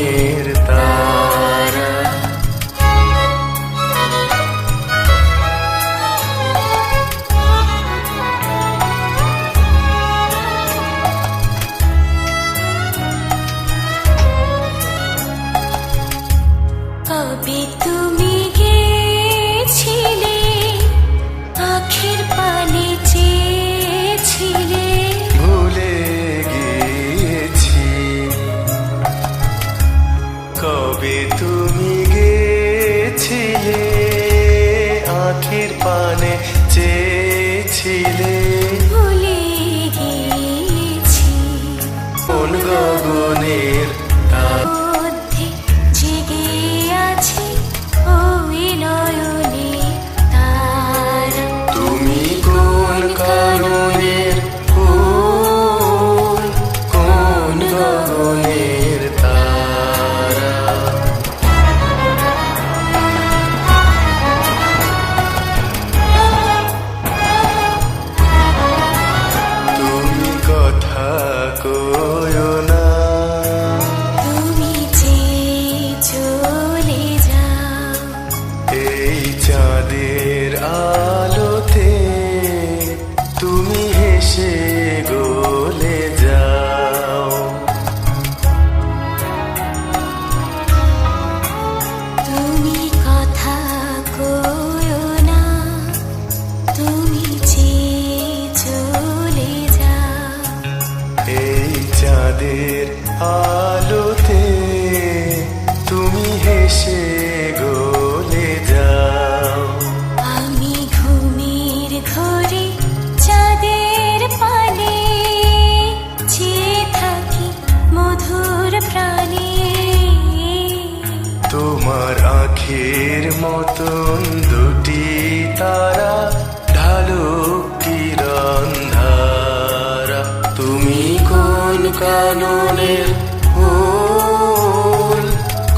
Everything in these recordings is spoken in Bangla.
গগনের তারা। কবে তুমি গেছিলে, আখের পানে চেয়েছিলে, ভুলে গিয়েছি। কবে তুমি গেছিলে, আখের পানে চেয়েছিলে, ভুলে গিয়েছি। কোন গগনের তারা। মধ্যে জেগে আছে ওই নয়নে তারা। তুমি কোন কাননের ফুল, কোন গগনের তারা। তুমি কথা কয়ো না, তুমি যে চলে যাও, এই চাঁদের আলোতে তুমি হেসে গলে যাও। তুমি কথা কয়ো না, তুমি যে চলে যাও, এই চাঁদের আলোতে তুমি হেসে গলে যাও। আমি ঘুমের ঘরে চাঁদের পানে চেয়ে থাকি মধুর প্রাণে। তোমার আঁখের মতন দুটি তারা ঢালো কিরণ ধারা। তুমি কোন কাননের ফুল,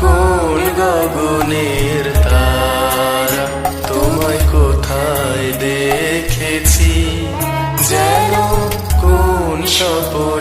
কোন গগনের তারা। তোমায় কোথায় দেখেছি যেন কোন স্বপ্ন